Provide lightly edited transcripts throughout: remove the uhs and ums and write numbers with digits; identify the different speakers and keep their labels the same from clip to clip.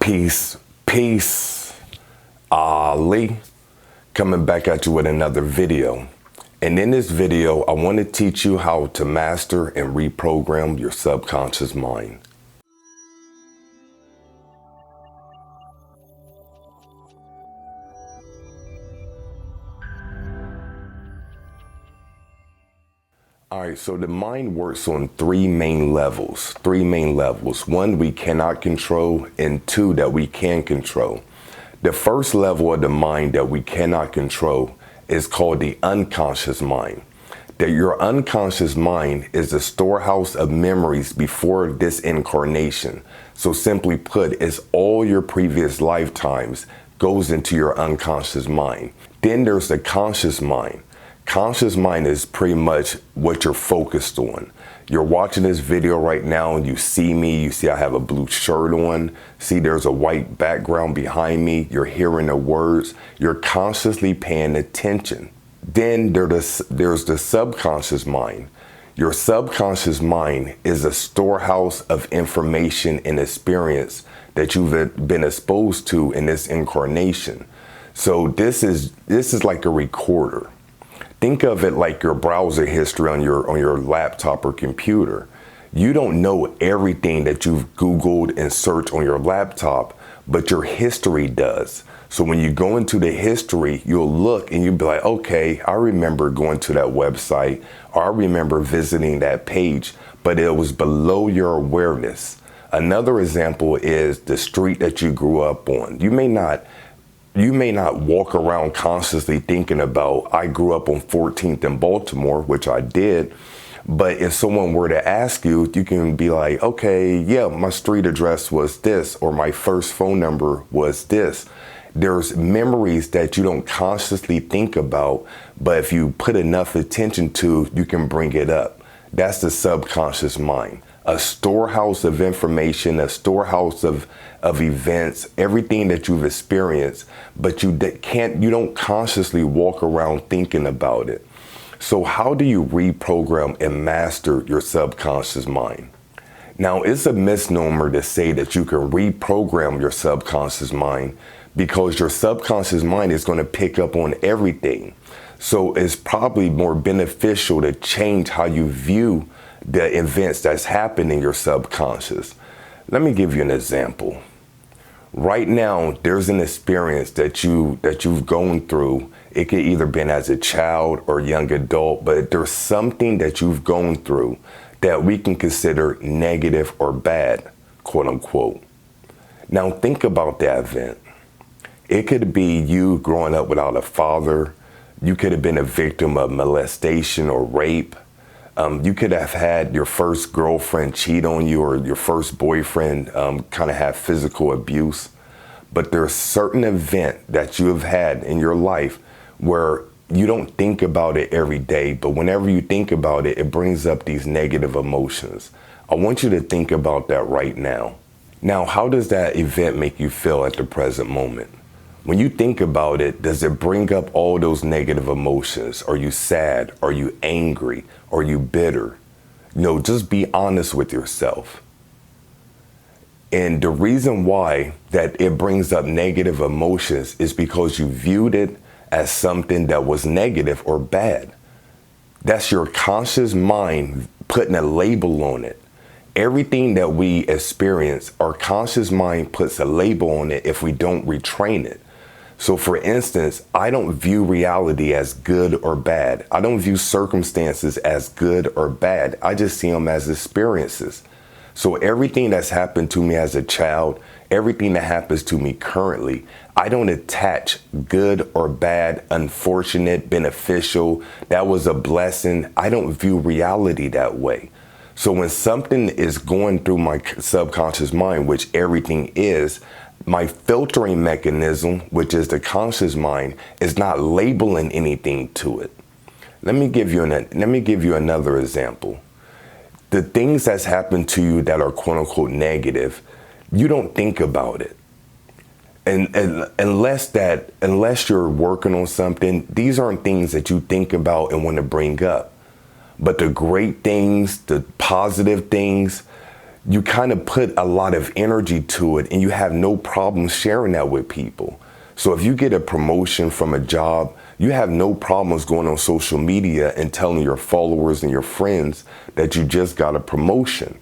Speaker 1: Peace, peace. Ali, coming back at you with another video. And in this video, I want to teach you how to master and reprogram your subconscious mind. All right, so the mind works on three main levels. One, we cannot control, and two, that we can control. The first level of the mind that we cannot control is called the unconscious mind. That your unconscious mind is a storehouse of memories before this incarnation. So simply put, it's all your previous lifetimes goes into your unconscious mind. Then there's the conscious mind. Conscious mind is pretty much what you're focused on. You're watching this video right now and you see me, you see I have a blue shirt on, see there's a white background behind me, you're hearing the words, you're consciously paying attention. Then there's the subconscious mind. Your subconscious mind is a storehouse of information and experience that you've been exposed to in this incarnation. So this is like a recorder. Think of it like your browser history on your laptop or computer. You don't know everything that you've Googled and searched on your laptop, but your history does. So when you go into the history, you'll look and you'll be like, okay, I remember going to that website, or I remember visiting that page, but it was below your awareness. Another example is the street that you grew up on. You may not walk around consciously thinking about, I grew up on 14th in Baltimore, which I did. But if someone were to ask you, you can be like, okay, yeah, my street address was this, or my first phone number was this. There's memories that you don't consciously think about, but if you put enough attention to, you can bring it up. That's the subconscious mind. A storehouse of information, a storehouse of events, everything that you've experienced, but you don't consciously walk around thinking about it. So how do you reprogram and master your subconscious mind? Now, it's a misnomer to say that you can reprogram your subconscious mind, because your subconscious mind is going to pick up on everything. So it's probably more beneficial to change how you view the events that's happening in your subconscious. Let me give you an example. Right now, there's an experience that you've gone through. It could either been as a child or young adult, but there's something that you've gone through that we can consider negative or bad, quote unquote. Now think about that event. It could be you growing up without a father. You could have been a victim of molestation or rape. You could have had your first girlfriend cheat on you, or your first boyfriend kind of have physical abuse. But there's a certain event that you have had in your life where you don't think about it every day, but whenever you think about it, it brings up these negative emotions. I want you to think about that right now. Now, how does that event make you feel at the present moment? When you think about it, does it bring up all those negative emotions? Are you sad? Are you angry? Are you bitter? Just be honest with yourself. And the reason why that it brings up negative emotions is because you viewed it as something that was negative or bad. That's your conscious mind putting a label on it. Everything that we experience, our conscious mind puts a label on it if we don't retrain it. So for instance, I don't view reality as good or bad. I don't view circumstances as good or bad. I just see them as experiences. So everything that's happened to me as a child, everything that happens to me currently, I don't attach good or bad, unfortunate, beneficial, that was a blessing. I don't view reality that way. So when something is going through my subconscious mind, which everything is, my filtering mechanism, which is the conscious mind, is not labeling anything to it. Let me give you another example. The things that's happened to you that are quote unquote negative, you don't think about it. And unless you're working on something, these aren't things that you think about and want to bring up. But the great things, the positive things, you kind of put a lot of energy to it and you have no problem sharing that with people. So if you get a promotion from a job, you have no problems going on social media and telling your followers and your friends that you just got a promotion.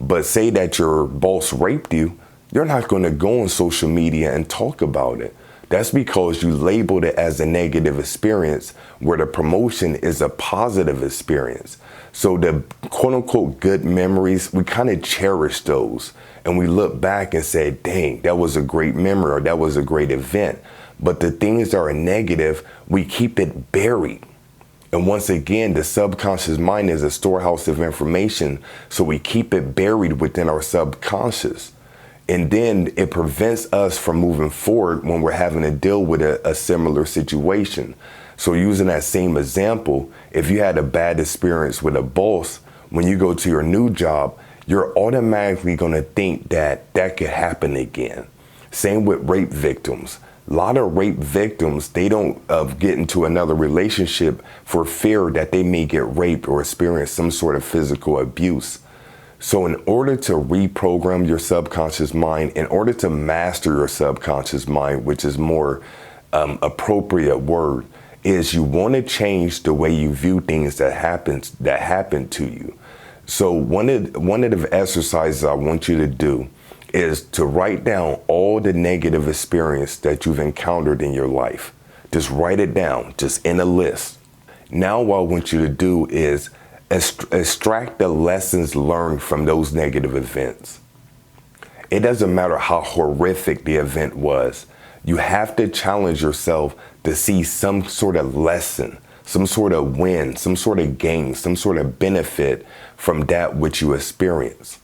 Speaker 1: But say that your boss raped you, you're not going to go on social media and talk about it. That's because you labeled it as a negative experience, where the promotion is a positive experience. So the quote unquote good memories, we kind of cherish those. And we look back and say, dang, that was a great memory, or that was a great event. But the things that are negative, we keep it buried. And once again, the subconscious mind is a storehouse of information. So we keep it buried within our subconscious. And then it prevents us from moving forward when we're having to deal with a similar situation. So using that same example, if you had a bad experience with a boss, when you go to your new job, you're automatically going to think that that could happen again. Same with rape victims. A lot of rape victims, they don't get into another relationship for fear that they may get raped or experience some sort of physical abuse. So in order to reprogram your subconscious mind, in order to master your subconscious mind, which is more appropriate word, is you want to change the way you view things that happen to you. So one of the exercises I want you to do is to write down all the negative experience that you've encountered in your life. Just write it down, just in a list. Now what I want you to do is extract the lessons learned from those negative events. It doesn't matter how horrific the event was. You have to challenge yourself to see some sort of lesson, some sort of win, some sort of gain, some sort of benefit from that which you experience.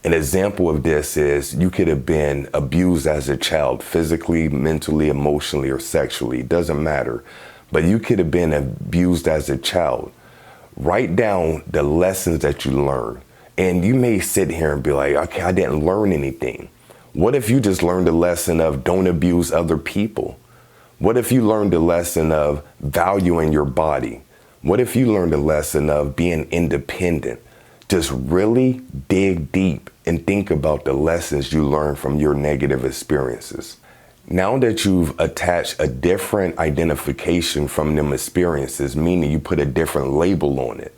Speaker 1: An example of this is you could have been abused as a child, physically, mentally, emotionally, or sexually. It doesn't matter. But you could have been abused as a child. Write down the lessons that you learned. And you may sit here and be like, okay, I didn't learn anything. What if you just learned the lesson of don't abuse other people? What if you learned the lesson of valuing your body? What if you learned the lesson of being independent? Just really dig deep and think about the lessons you learned from your negative experiences. Now that you've attached a different identification from them experiences, meaning you put a different label on it,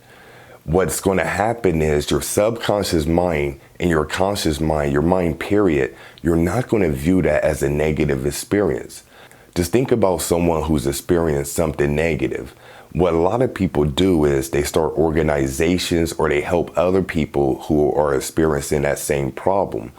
Speaker 1: what's going to happen is your subconscious mind and your conscious mind, your mind period, you're not going to view that as a negative experience. Just think about someone who's experienced something negative. What a lot of people do is they start organizations or they help other people who are experiencing that same problem.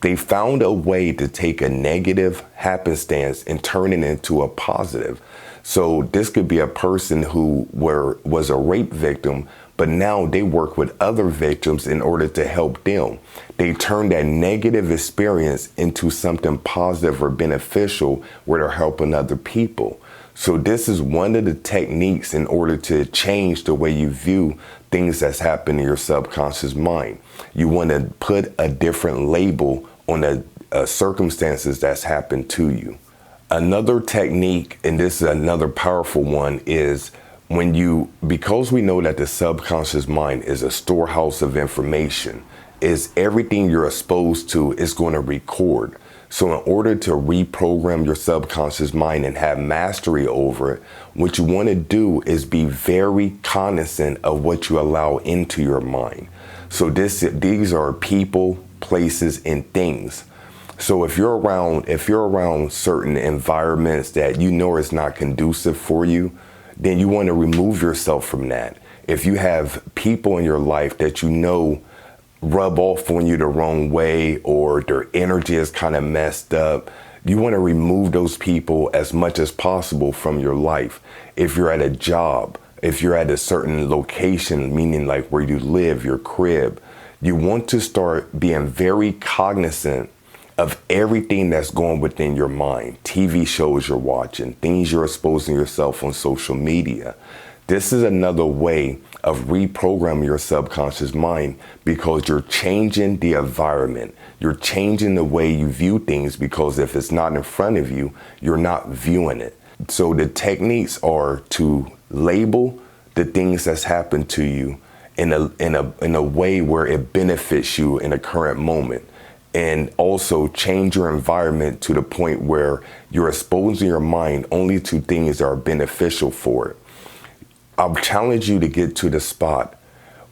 Speaker 1: They found a way to take a negative happenstance and turn it into a positive. So this could be a person who was a rape victim, but now they work with other victims in order to help them. They turn that negative experience into something positive or beneficial where they're helping other people. So this is one of the techniques in order to change the way you view things that's happening in your subconscious mind. You want to put a different label on the circumstances that's happened to you. Another technique, and this is another powerful one, is because we know that the subconscious mind is a storehouse of information, is everything you're exposed to is going to record. So in order to reprogram your subconscious mind and have mastery over it, what you want to do is be very cognizant of what you allow into your mind. So these are people, places, and things. So if you're around certain environments that you know is not conducive for you, then you want to remove yourself from that. If you have people in your life that you know rub off on you the wrong way, or their energy is kind of messed up, you want to remove those people as much as possible from your life. If you're at a job, if you're at a certain location, meaning like where you live, your crib, you want to start being very cognizant of everything that's going within your mind. TV shows you're watching, things you're exposing yourself on social media. This is another way of reprogramming your subconscious mind, because you're changing the environment. You're changing the way you view things, because if it's not in front of you, you're not viewing it. So the techniques are to label the things that's happened to you in a way where it benefits you in the current moment. And also change your environment to the point where you're exposing your mind only to things that are beneficial for it. I'll challenge you to get to the spot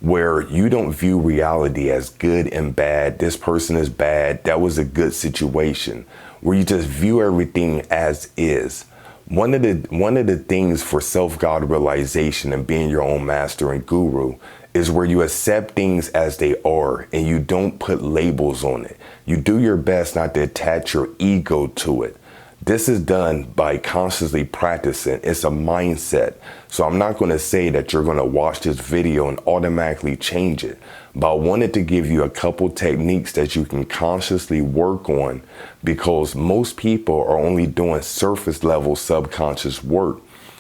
Speaker 1: where you don't view reality as good and bad. This person is bad. That was a good situation. Where you just view everything as is. One of the things for self-God realization and being your own master and guru is where you accept things as they are and you don't put labels on it. You do your best not to attach your ego to it. This is done by consciously practicing. It's a mindset. So I'm not going to say that you're going to watch this video and automatically change it. But I wanted to give you a couple techniques that you can consciously work on, because most people are only doing surface level subconscious work,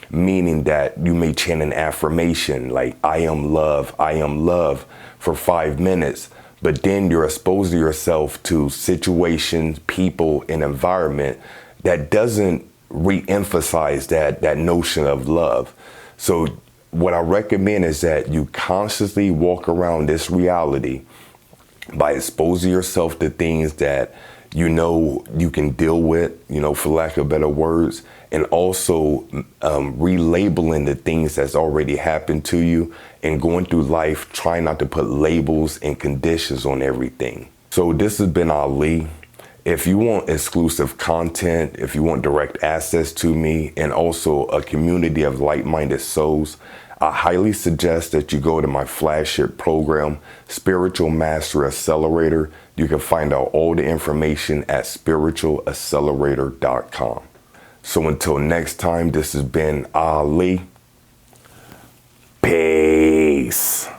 Speaker 1: meaning that you may chant an affirmation like I am love for 5 minutes. But then you're exposing yourself to situations, people, and environment that doesn't re-emphasize that notion of love. So what I recommend is that you consciously walk around this reality by exposing yourself to things that you know you can deal with, for lack of better words, and also relabeling the things that's already happened to you and going through life trying not to put labels and conditions on everything. So this has been Ali. If you want exclusive content, if you want direct access to me, and also a community of like-minded souls, I highly suggest that you go to my flagship program, Spiritual Mastery Accelerator. You can find out all the information at spiritualaccelerator.com. So until next time, this has been Ali. Peace.